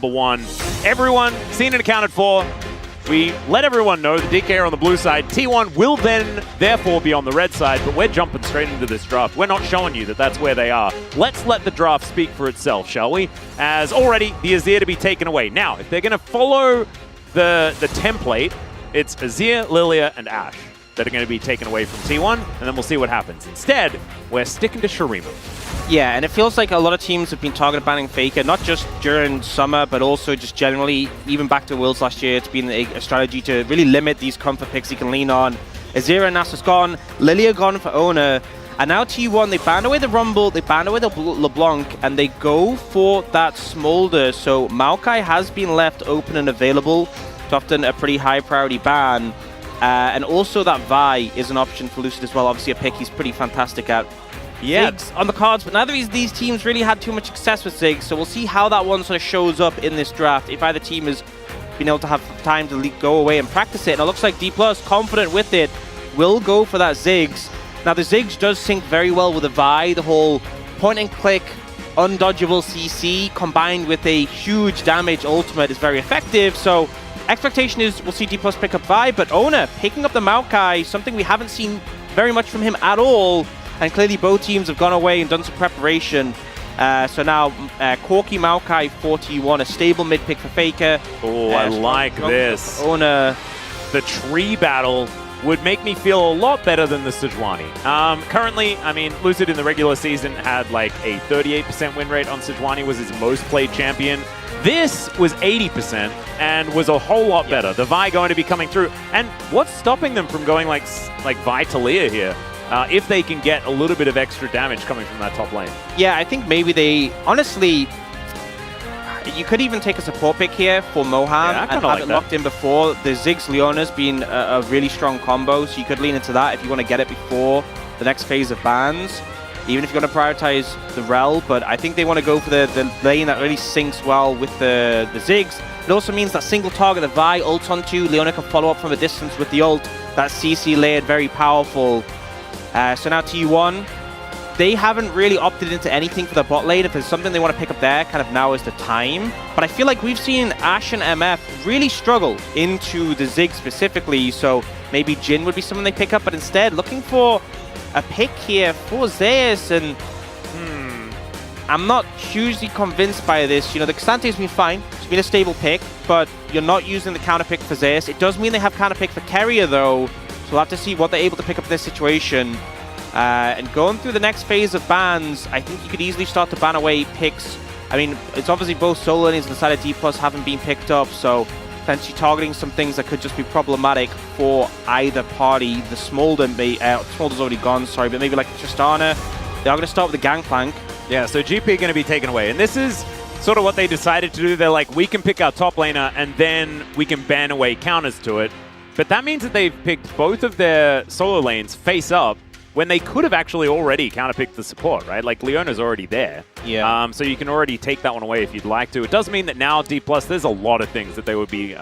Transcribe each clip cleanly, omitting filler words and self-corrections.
1. Everyone seen and accounted for. We let everyone know the DK are on the blue side. T1 will then, therefore, be on the red side, but we're jumping straight into this draft. We're not showing you that that's where they are. Let's let the draft speak for itself, shall we? As already, the Azir to be taken away. Now, if they're going to follow the template, it's Azir, Lilia, and Ashe that are going to be taken away from T1, and then we'll see what happens. Instead, we're sticking to Shurima. Yeah, and it feels like a lot of teams have been target banning Faker, not just during summer, but also just generally, even back to Worlds last year. It's been a strategy to really limit these comfort picks he can lean on. Azir and Nasus gone, Lilia gone for Oner, and now T1, they ban away the Rumble, they ban away the LeBlanc, and they go for that Smolder. So Maokai has been left open and available. It's often a pretty high priority ban. And also that Vi is an option for Lucid as well. Obviously a pick he's pretty fantastic at. Yeah. Ziggs on the cards, but neither of these teams really had too much success with Ziggs, so we'll see how that one sort of shows up in this draft. If either team has been able to have time to go away and practice it, and it looks like D+, confident with it, will go for that Ziggs. Now the Ziggs does sync very well with the Vi, the whole point and click, undodgeable CC combined with a huge damage ultimate is very effective, so expectation is we'll see D+ pick up Vi, but Oner picking up the Maokai, something we haven't seen very much from him at all. And clearly both teams have gone away and done some preparation. So now Corki Maokai 41, a stable mid pick for Faker. Oh, I like this. Oner. The tree battle would make me feel a lot better than the Sejuani. Currently, I mean, Lucid in the regular season had like a 38% win rate on Sejuani, was his most played champion. This was 80% and was a whole lot better. The Vi going to be coming through. And what's stopping them from going like Vi Talia here? If they can get a little bit of extra damage coming from that top lane. Yeah, I think maybe they... Honestly, you could even take a support pick here for Moham and have it locked in before. The Ziggs Leona's been a really strong combo, so you could lean into that if you want to get it before the next phase of bans. Even if you're going to prioritize the Rel, but I think they want to go for the lane that really syncs well with the Ziggs. It also means that single target the Vi ult onto, Leona can follow up from a distance with the ult. That CC layered, very powerful. So now T1, they haven't really opted into anything for the bot lane. If there's something they want to pick up there, kind of now is the time. But I feel like we've seen Ashe and MF really struggle into the Ziggs specifically, so maybe Jhin would be someone they pick up, but instead looking for a pick here for Zeus, and I'm not hugely convinced by this. You know, the Xante's been fine. It's been a stable pick, but you're not using the counter pick for Zeus. It does mean they have counter pick for Keria though, so we'll have to see what they're able to pick up in this situation. And going through the next phase of bans, I think you could easily start to ban away picks. I mean, it's obviously both solo lanes and the side of D+ haven't been picked up, so potentially targeting some things that could just be problematic for either party. The Smolder, Smolder's already gone, sorry, but maybe like Tristana. They are going to start with the Gangplank. Yeah, so GP going to be taken away. And this is sort of what they decided to do. They're like, we can pick our top laner and then we can ban away counters to it. But that means that they've picked both of their solo lanes face up when they could have actually already counterpicked the support, right? Like, Leona's already there. Yeah. So you can already take that one away if you'd like to. It does mean that now D+, there's a lot of things that they would be,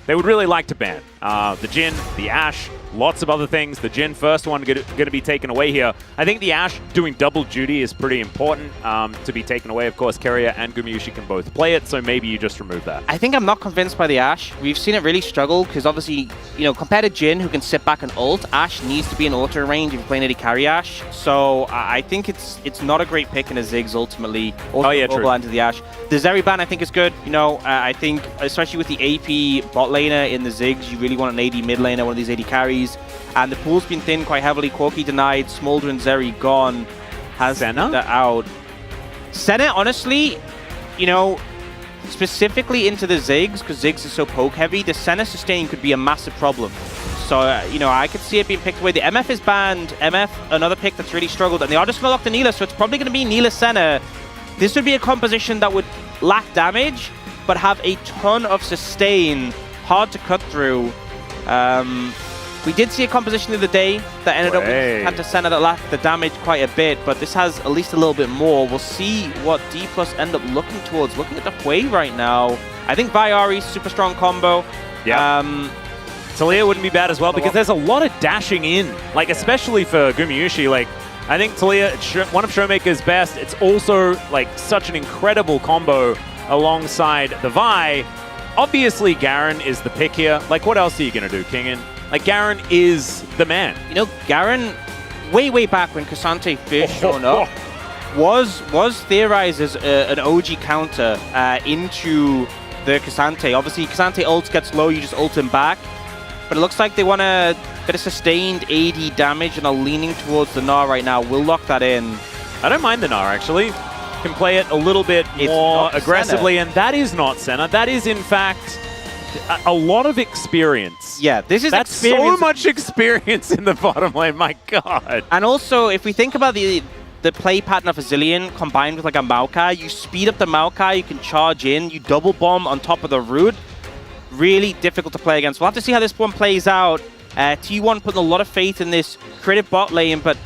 they would really like to ban. The Jhin, the Ashe, lots of other things. The Jhin first one going to be taken away here. I think the Ashe doing double duty is pretty important to be taken away. Of course, Keria and Gumayusi can both play it, so maybe you just remove that. I think I'm not convinced by the Ashe. We've seen it really struggle because obviously, you know, compared to Jhin, who can sit back and ult, Ashe needs to be in auto range if you're playing AD carry Ashe. So I think it's not a great pick in a Ziggs ultimately. Also, true. Into the Ashe. The Zeri ban I think is good. You know, I think especially with the AP bot laner in the Ziggs, you really want an AD mid laner, one of these AD carries. And the pool's been thin quite heavily. Corki denied, Smolder and Zeri gone. Has Senna that out. Senna, honestly, you know, specifically into the Ziggs, because Ziggs is so poke heavy, the Senna sustain could be a massive problem. So, you know, I could see it being picked away. The MF is banned. MF, another pick that's really struggled. And they are just going to lock the Neela, so it's probably going to be Neela Senna. This would be a composition that would lack damage, but have a ton of sustain. Hard to cut through. We did see a composition the other day that ended up with Panther Senna that lacked the damage quite a bit, but this has at least a little bit more. We'll see what D+ end up looking towards. Looking at the Hwei right now, I think Viari's super strong combo. Yeah. Talia wouldn't be bad as well because there's a lot of dashing in, like especially for Gumayusi. Like, I think Talia, one of Showmaker's best. It's also like such an incredible combo alongside the Vi. Obviously, Garen is the pick here. Like, what else are you going to do, Kingin? Like, Garen is the man. You know, Garen, way back when Cassante first shown up, was theorized as an OG counter into the Cassante. Obviously, Cassante ult gets low, you just ult him back. But it looks like they want a bit of sustained AD damage and are leaning towards the Gnar right now. We'll lock that in. I don't mind the Gnar, actually. Can play it a little bit more aggressively, and that is not Senna. That is, in fact, a lot of experience. Yeah, that's so much experience in the bottom lane, my god. And also, if we think about the play pattern of a Zilean combined with like a Maokai, you speed up the Maokai, you can charge in, you double bomb on top of the root. Really difficult to play against. We'll have to see how this one plays out. T1 putting a lot of faith in this creative bot lane, but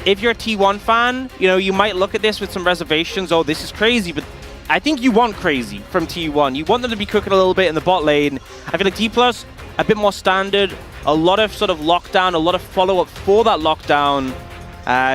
if you're a T1 fan, you know, you might look at this with some reservations. Oh, this is crazy, but I think you want crazy from T1. You want them to be cooking a little bit in the bot lane. I feel like D+, a bit more standard, a lot of sort of lockdown, a lot of follow-up for that lockdown.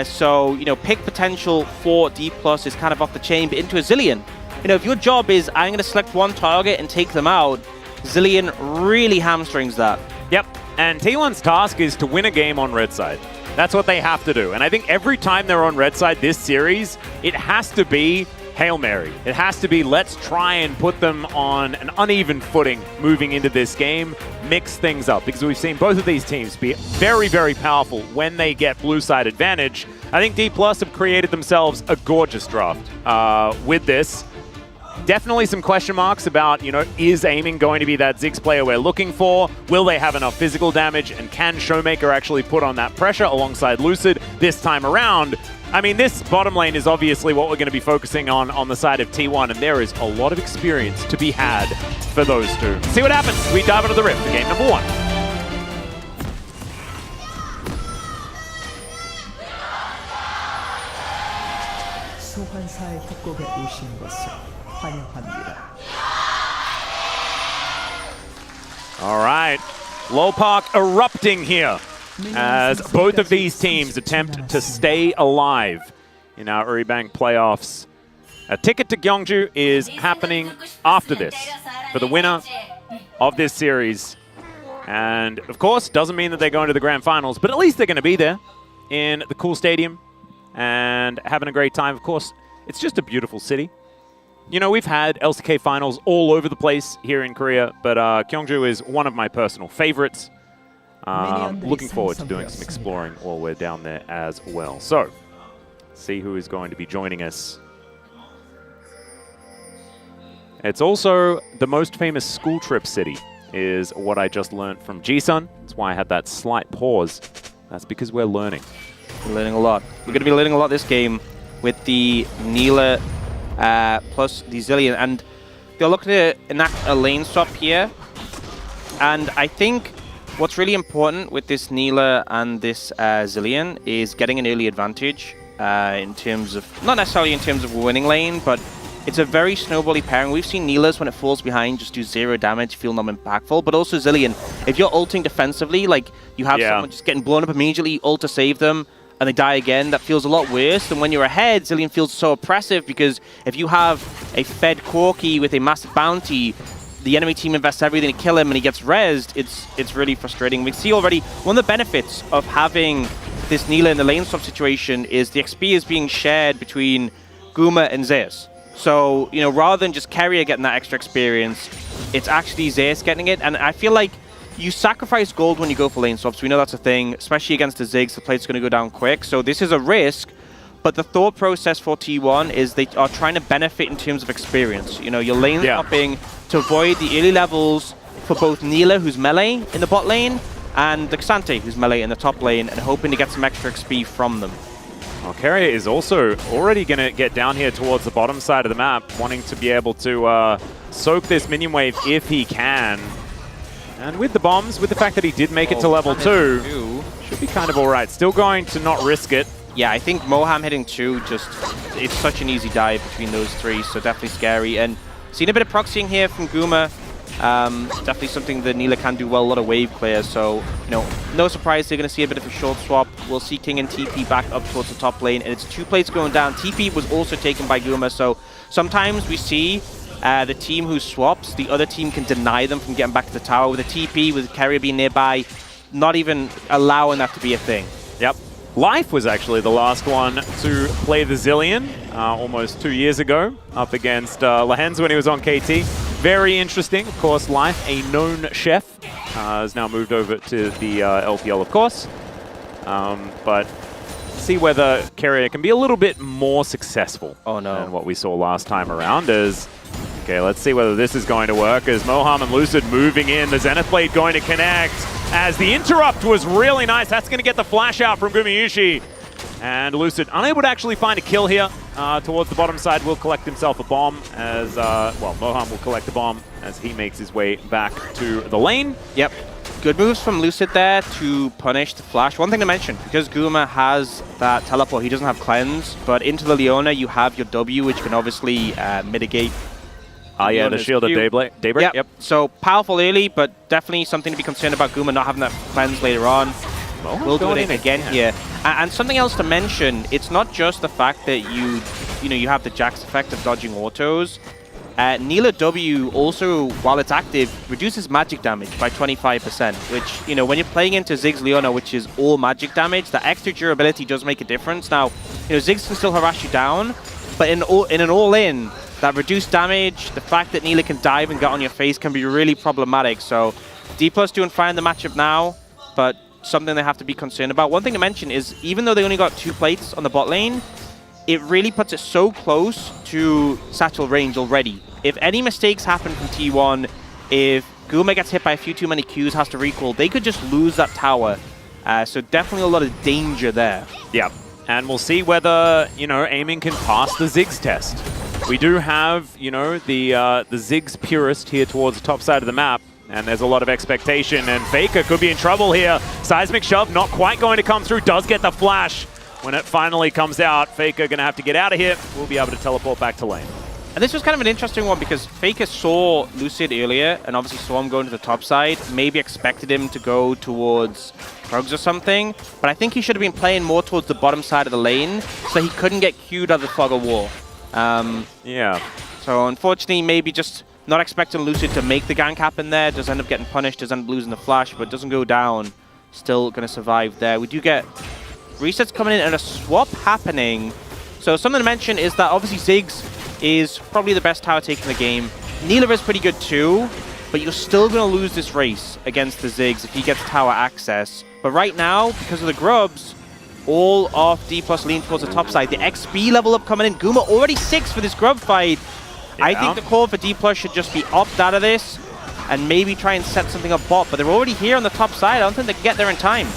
So, you know, pick potential for D+ is kind of off the chain, but into a Zilean. You know, if your job is, I'm going to select one target and take them out, Zilean really hamstrings that. Yep, and T1's task is to win a game on red side. That's what they have to do. And I think every time they're on red side this series, it has to be Hail Mary. It has to be, let's try and put them on an uneven footing moving into this game, mix things up, because we've seen both of these teams be very powerful when they get blue side advantage. I think D+ have created themselves a gorgeous draft with this. Definitely some question marks about, you know, is aiming going to be that Ziggs player we're looking for? Will they have enough physical damage? And can Showmaker actually put on that pressure alongside Lucid this time around? I mean, this bottom lane is obviously what we're going to be focusing on the side of T1, and there is a lot of experience to be had for those two. See what happens. We dive into the Rift for game number 1. 소환사의 협곡에 오신 것을 환영합니다. All right, Lowpark erupting here as both of these teams attempt to stay alive in our Uribank playoffs. A ticket to Gyeongju is happening after this for the winner of this series. And of course, doesn't mean that they're going to the grand finals, but at least they're going to be there in the cool stadium and having a great time. Of course, it's just a beautiful city. You know, we've had LCK finals all over the place here in Korea, but Gyeongju is one of my personal favorites. Looking forward to doing some exploring while we're down there as well. So, see who is going to be joining us. It's also the most famous school trip city, is what I just learned from Jisun. That's why I had that slight pause. That's because we're learning. We're learning a lot. We're going to be learning a lot this game with the Neela plus the Zilean. And they're looking to enact a lane swap here. And I think what's really important with this Neela and this Zilean is getting an early advantage in terms of, not necessarily in terms of winning lane, but it's a very snowbally pairing. We've seen Neela's, when it falls behind, just do 0 damage, feel not impactful. But also Zilean, if you're ulting defensively, like you have someone just getting blown up immediately, ult to save them, and they die again, that feels a lot worse than when you're ahead. Zilean feels so oppressive because if you have a fed Corki with a massive bounty, the enemy team invests everything to kill him and he gets rezzed, it's really frustrating. We see already one of the benefits of having this Neela in the lane swap situation is the XP is being shared between Guma and Zeus. So, you know, rather than just Keria getting that extra experience, it's actually Zeus getting it. And I feel like you sacrifice gold when you go for lane swaps. We know that's a thing, especially against the Ziggs. The plate's going to go down quick. So this is a risk. But the thought process for T1 is they are trying to benefit in terms of experience. You know, you're lane swapping to avoid the early levels for both Neela, who's melee in the bot lane, and the Xante, who's melee in the top lane, and hoping to get some extra XP from them. Well, Keria is also already going to get down here towards the bottom side of the map, wanting to be able to soak this minion wave if he can. And with the bombs, with the fact that he did make it to level 2, should be kind of alright. Still going to not risk it. Yeah, I think Moham hitting 2, just, it's such an easy dive between those 3, so definitely scary. And seeing a bit of proxying here from Guma, definitely something that Neela can do well, a lot of wave clear, so, you know, no surprise they're going to see a bit of a short swap. We'll see King and TP back up towards the top lane, and it's 2 plates going down. TP was also taken by Guma, so sometimes we see the team who swaps, the other team can deny them from getting back to the tower. With a TP, with Keria being nearby, not even allowing that to be a thing. Yep. Life was actually the last one to play the Zillion almost 2 years ago up against Lehens when he was on KT. Very interesting. Of course, Life, a known chef, has now moved over to the LPL, of course. But see whether Keria can be a little bit more successful than what we saw last time around. Okay, let's see whether this is going to work as Moham and Lucid moving in. The Zenith Blade going to connect as the interrupt was really nice. That's going to get the flash out from Gumayusi. And Lucid unable to actually find a kill here. Towards the bottom side will collect himself a bomb as, well, Moham will collect the bomb as he makes his way back to the lane. Yep. Good moves from Lucid there to punish the flash. One thing to mention, because Guma has that teleport, he doesn't have cleanse, but into the Leona you have your W, which can obviously mitigate. Yeah, the Shield of Daybreak. Yep. So powerful early, but definitely something to be concerned about Guma not having that cleanse later on. We'll do it again here. And something else to mention, it's not just the fact that you have the Jax effect of dodging autos. Neela W also, while it's active, reduces magic damage by 25%, which, when you're playing into Ziggs Leona, which is all magic damage, the extra durability does make a difference. Now, Ziggs can still harass you down, but in an all-in, that reduced damage, the fact that Neela can dive and get on your face can be really problematic. So, D+ doing fine in the matchup now, but something they have to be concerned about. One thing to mention is, even though they only got 2 plates on the bot lane, it really puts it so close to satchel range already. If any mistakes happen from T1, if Guma gets hit by a few too many Qs, has to recall, they could just lose that tower. So definitely a lot of danger there. Yeah, and we'll see whether, aiming can pass the Ziggs test. We do have, the Ziggs purist here towards the top side of the map. And there's a lot of expectation, and Faker could be in trouble here. Seismic Shove not quite going to come through, does get the flash. When it finally comes out, Faker going to have to get out of here. We'll be able to teleport back to lane. And this was kind of an interesting one because Faker saw Lucid earlier and obviously saw him going to the top side. Maybe expected him to go towards Krugs or something. But I think he should have been playing more towards the bottom side of the lane so he couldn't get queued out of the fog of war. Yeah. So unfortunately, maybe just not expecting Lucid to make the gank happen there. Does end up getting punished, does end up losing the flash, but doesn't go down. Still going to survive there. We do get resets coming in and a swap happening. So something to mention is that obviously Ziggs is probably the best tower take in the game. Neela is pretty good too, but you're still going to lose this race against the Ziggs if he gets tower access. But right now, because of the grubs, all of D+ lean towards the top side. The XP level up coming in. Guma already 6 for this grub fight. Yeah. I think the call for D+ should just be opt out of this and maybe try and set something up bot, but they're already here on the top side. I don't think they can get there in time.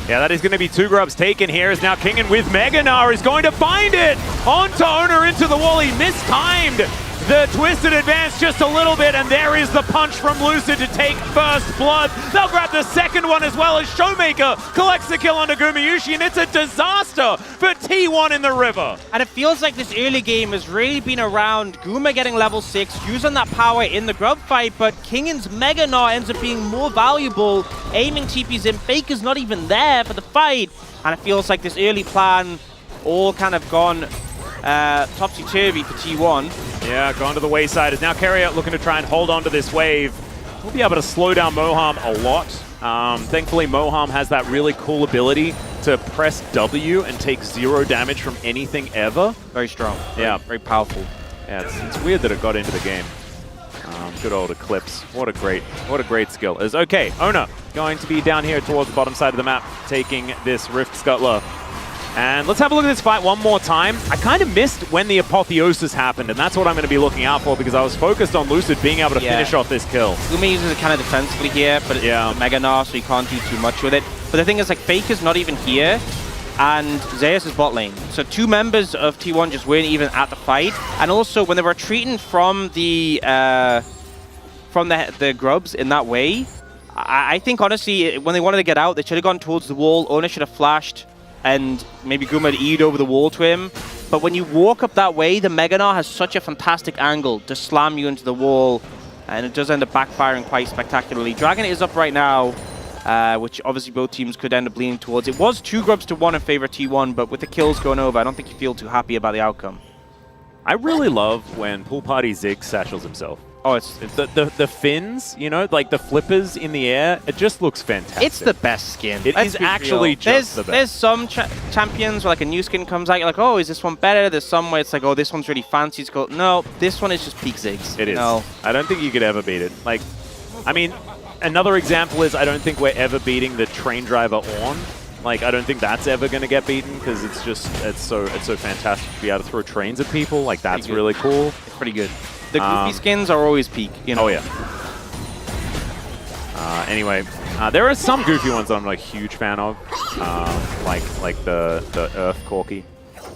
Yeah, that is going to be 2 grubs taken here. Is now Kingen with Meganar is going to find it onto Oner into the wall. He mistimed the twisted advance just a little bit, and there is the punch from Lucid to take first blood. They'll grab the second one as well as Showmaker collects the kill onto Gumayusi, and it's a disaster for T1 in the river. And it feels like this early game has really been around Guma getting level 6, using that power in the grub fight, but Kingen's Meganar ends up being more valuable. Aiming TPs in, Faker's not even there for the fight, and it feels like this early plan all kind of gone topsy-turvy for T1. Yeah, gone to the wayside. Is now Keria looking to try and hold on to this wave. We'll be able to slow down Moham a lot. Thankfully, Moham has that really cool ability to press W and take 0 damage from anything ever. Very strong. Yeah. Very powerful. Yeah, it's weird that it got into the game. Good old Eclipse. What a great skill. Okay, Oner going to be down here towards the bottom side of the map, taking this Rift Scuttler. And let's have a look at this fight one more time. I kind of missed when the apotheosis happened, and that's what I'm going to be looking out for because I was focused on Lucid being able to finish off this kill. Guma uses it kind of defensively here, but it's a Meganar, so you can't do too much with it. But the thing is, like, Faker's not even here, and Zeus is bot lane. So 2 members of T1 just weren't even at the fight. And also, when they were retreating from the grubs in that way, I think, honestly, when they wanted to get out, they should have gone towards the wall. Oner should have flashed, and maybe Guma had E'd over the wall to him. But when you walk up that way, the Meganar has such a fantastic angle to slam you into the wall, and it does end up backfiring quite spectacularly. Dragon is up right now, which obviously both teams could end up leaning towards. It was 2 grubs to 1 in favor of T1, but with the kills going over, I don't think you feel too happy about the outcome. I really love when Pool Party Ziggs satchels himself. Oh, it's the fins, you know, like the flippers in the air. It just looks fantastic. It's the best skin. It is actually just the best. There's some champions where like a new skin comes out, you're like, oh, is this one better? There's some where it's like, oh, this one's really fancy. It's called, no, this one is just peak Ziggs. It is. No. I don't think you could ever beat it. Like, I mean, another example is I don't think we're ever beating the train driver Ornn. Like, I don't think that's ever going to get beaten because it's just, it's so fantastic to be able to throw trains at people. Like, that's really cool. It's pretty good. The goofy skins are always peak, you know? Oh, yeah. Anyway, there are some goofy ones that I'm like a huge fan of, like the Earth Corky.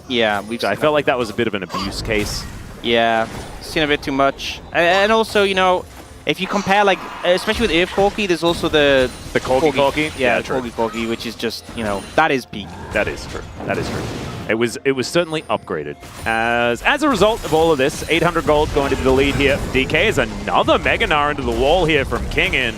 Yeah, I felt like that was a bit of an abuse case. Yeah, seen a bit too much. And also, you know, if you compare, like, especially with Earth Corky, there's also the Corky. Yeah, Corky, which is just, you know, that is peak. That is true. That is true. It was certainly upgraded. As a result of all of this, 800 gold going to be the lead here. DK is another Mega Gnar into the wall here from Kingen,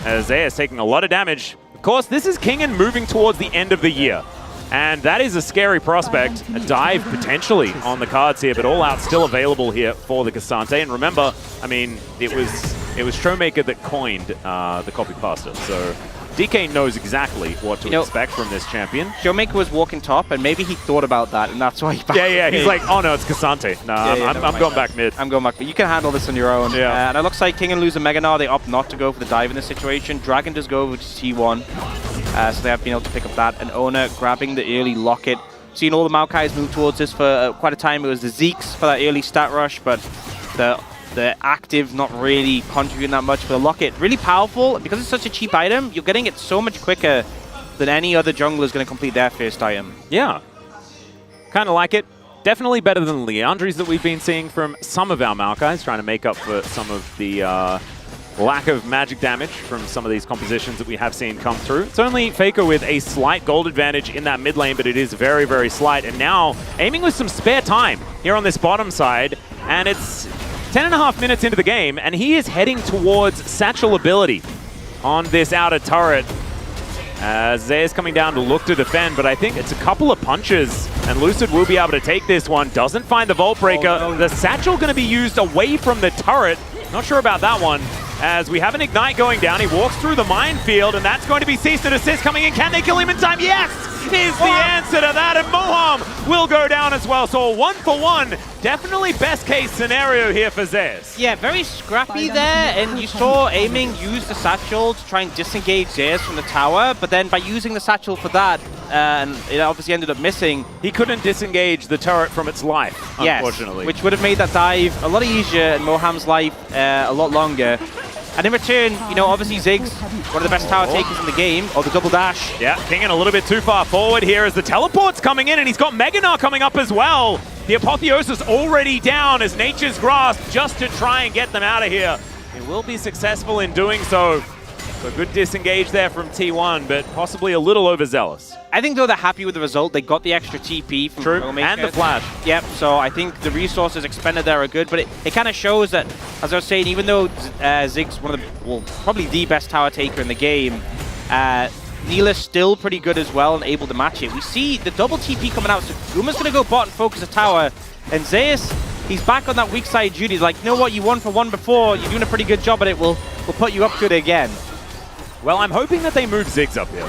as they is taking a lot of damage. Of course, this is Kingen moving towards the end of the year, and that is a scary prospect. A dive potentially on the cards here, but All Out still available here for the K'Sante. And remember, I mean, it was Showmaker that coined the copy pasta, so DK knows exactly what to expect from this champion. Showmaker was walking top, and maybe he thought about that, and that's why he backed. Yeah, he's like, oh no, it's K'Sante. No, I'm going back mid. I'm going back, but you can handle this on your own. Yeah. And it looks like Kingen lose a Mega Gnar. They opt not to go for the dive in this situation. Dragon does go over to T1, so they have been able to pick up that. And Oner grabbing the early locket. Seeing all the Maokais move towards this for quite a time. It was the Zeeks for that early stat rush, but the active not really contributing that much for the locket. Really powerful. Because it's such a cheap item, you're getting it so much quicker than any other jungler is going to complete their first item. Yeah. Kind of like it. Definitely better than Liandry's that we've been seeing from some of our Maokais, trying to make up for some of the lack of magic damage from some of these compositions that we have seen come through. It's only Faker with a slight gold advantage in that mid lane, but it is very, very slight. And now aiming with some spare time here on this bottom side, and it's 10.5 minutes into the game, and he is heading towards satchel ability on this outer turret. Zeus coming down to look to defend, but I think it's a couple of punches, and Lucid will be able to take this one. Doesn't find the Vault Breaker. Oh, no. The satchel going to be used away from the turret. Not sure about that one, as we have an Ignite going down. He walks through the minefield, and that's going to be cease and desist coming in. Can they kill him in time? Yes! Is the answer to that, and Moham will go down as well. So a 1-for-1, definitely best case scenario here for Zeus. Yeah, very scrappy there, and you saw Aiming use the satchel to try and disengage Zeus from the tower, but then by using the satchel for that, and it obviously ended up missing. He couldn't disengage the turret from its life, unfortunately. Yes, which would have made that dive a lot easier and Moham's life a lot longer. And in return, you know, obviously Ziggs, one of the best tower takers in the game. Oh, the double dash. Yeah, Kingen a little bit too far forward here as the teleport's coming in, and he's got Mega Gnar coming up as well. The Apotheosis already down as Nature's Grasp just to try and get them out of here. He will be successful in doing so. So good disengage there from T1, but possibly a little overzealous. I think, though, they're happy with the result. They got the extra TP from Showmaker. And the flash. Yep, so I think the resources expended there are good, but it kind of shows that, as I was saying, even though Ziggs, one of the, well, probably the best tower taker in the game, Neela's still pretty good as well and able to match it. We see the double TP coming out, so Guma's going to go bot and focus the tower, and Zeus, he's back on that weak side duty. He's like, you know what, you 1-for-1 before, you're doing a pretty good job at it, we'll put you up to it again. Well, I'm hoping that they move Ziggs up here.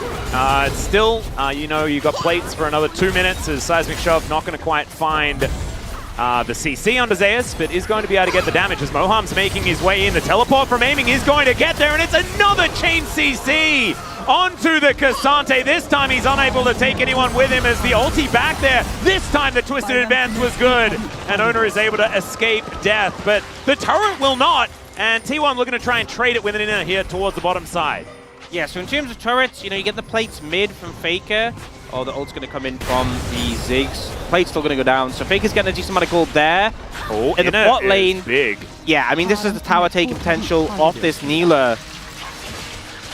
It's still, you know, you got plates for another 2 minutes as Seismic Shove not going to quite find the CC onto Zeus, but is going to be able to get the damage as Moham's making his way in. The teleport from Aiming is going to get there, and it's another chain CC onto the K'Sante. This time he's unable to take anyone with him as the ulti back there. This time the Twisted Advance was good, and Oner is able to escape death, but the turret will not, and T1 looking to try and trade it with an inner here towards the bottom side. Yeah, so in terms of turrets, you know, you get the plates mid from Faker. Oh, the ult's going to come in from the Ziggs. Plate's still going to go down. So Faker's getting a decent amount of gold there. Oh, in the bot lane. Big. Yeah, I mean, this is the tower taking potential of this Neela.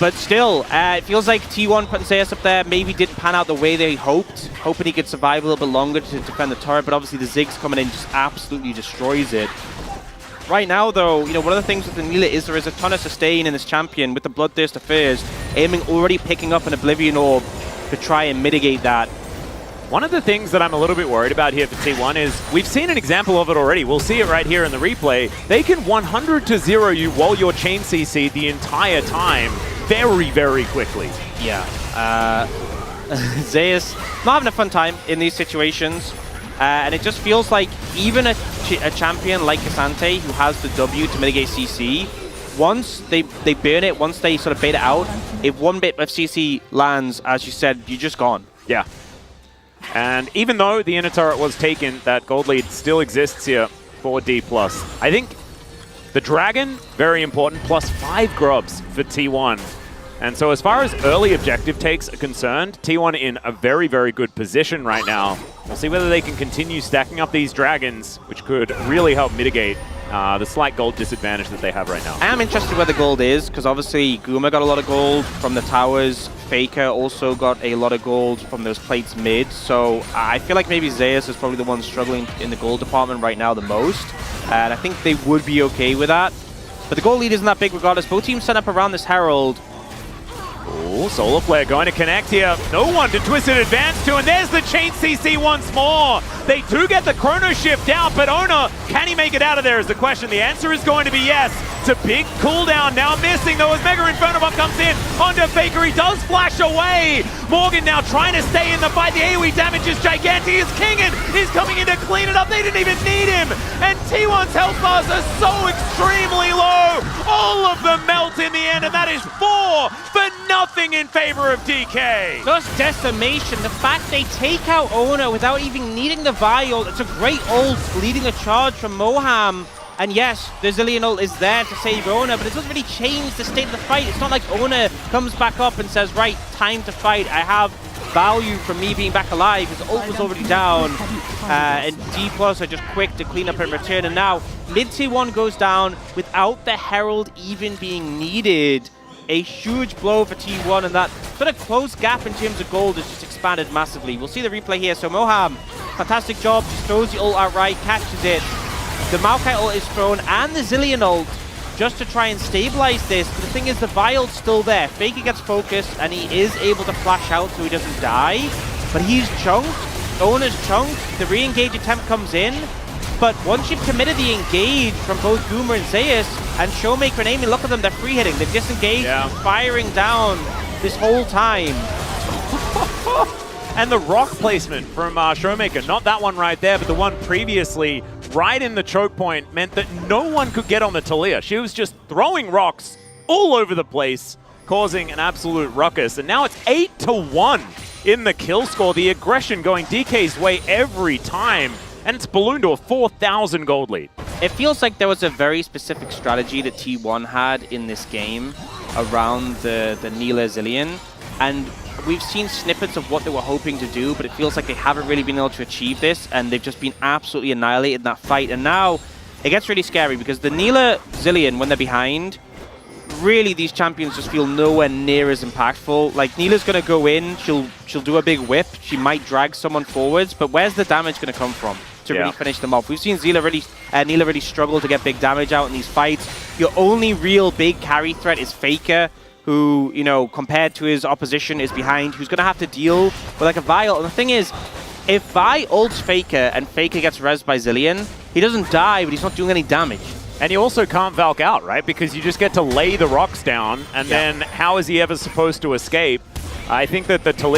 But still, it feels like T1 putting Zeus up there maybe didn't pan out the way they hoped. Hoping he could survive a little bit longer to defend the turret. But obviously the Ziggs coming in just absolutely destroys it. Right now, though, you know, one of the things with the Neela is there is a ton of sustain in this champion with the Bloodthirst Affairs. Aiming already picking up an Oblivion Orb to try and mitigate that. One of the things that I'm a little bit worried about here for T1 is we've seen an example of it already. We'll see it right here in the replay. They can 100-0 you while you're chain CC the entire time very, very quickly. Yeah. Zeus not having a fun time in these situations. And it just feels like even a champion like Kasante, who has the W to mitigate CC, once they burn it, once they sort of bait it out, if one bit of CC lands, as you said, you're just gone. Yeah. And even though the inner turret was taken, that gold lead still exists here for D+. I think the Dragon, very important, plus 5 grubs for T1. And so as far as early objective takes are concerned, T1 in a very, very good position right now. We'll see whether they can continue stacking up these Dragons, which could really help mitigate the slight gold disadvantage that they have right now. I am interested where the gold is, because obviously Guma got a lot of gold from the towers. Faker also got a lot of gold from those plates mid. So I feel like maybe Zeus is probably the one struggling in the gold department right now the most. And I think they would be okay with that. But the gold lead isn't that big regardless. Both teams set up around this Herald. Oh, Solar Flare going to connect here. No one to Twisted advance to, and there's the chain CC once more. They do get the Chrono Shift out, but Oner, can he make it out of there is the question. The answer is going to be yes. It's a big cooldown now missing, though, as Mega Inferno Bomb comes in onto Faker. He does flash away. Morgan now trying to stay in the fight. The AoE damage is gigantic. His Kingen is coming in to clean it up. They didn't even need him. And T1's health bars are so extremely low. All of them melt in the end, and that is 4 for nothing in favor of DK. Just decimation. The fact they take out Oner without even needing the Vial. It's a great ult leading a charge from Moham. And yes, the Zillion ult is there to save Oner, but it doesn't really change the state of the fight. It's not like Oner comes back up and says, right, time to fight. I have value from me being back alive. His ult was already down. And D+ are just quick to clean up in return. And now mid T1 goes down without the Herald even being needed. A huge blow for T1, and that sort of close gap in terms of gold has just expanded massively. We'll see the replay here. So Moham, fantastic job, just throws the ult outright, catches it. The Maokai ult is thrown, and the Zillion ult, just to try and stabilize this. But the thing is, the Vial's still there. Faker gets focused, and he is able to flash out so he doesn't die. But he's chunked. Oner's chunked. The re-engage attempt comes in. But once you've committed the engage from both Guma and Zeus, and Showmaker and Amy, look at them, they're free hitting. They're disengaged, firing down this whole time. And the rock placement from Showmaker, not that one right there, but the one previously right in the choke point, meant that no one could get on the Talia. She was just throwing rocks all over the place, causing an absolute ruckus. And now it's 8-1 in the kill score. The aggression going DK's way every time. And it's ballooned to a 4,000 gold lead. It feels like there was a very specific strategy that T1 had in this game around the Neela Zillion. And we've seen snippets of what they were hoping to do, but it feels like they haven't really been able to achieve this, and they've just been absolutely annihilated in that fight. And now it gets really scary because the Neela Zillion, when they're behind, really these champions just feel nowhere near as impactful. Like, Neela's going to go in, she'll do a big whip, she might drag someone forwards, but where's the damage going to come from to really finish them off? We've seen Neela really struggle to get big damage out in these fights. Your only real big carry threat is Faker, who, you know, compared to his opposition is behind, who's going to have to deal with like a Vial. And the thing is, if Vi ults Faker and Faker gets rezzed by Zillion, he doesn't die, but he's not doing any damage. And you also can't Valk out, right? Because you just get to lay the rocks down, and then how is he ever supposed to escape? I think that the Talia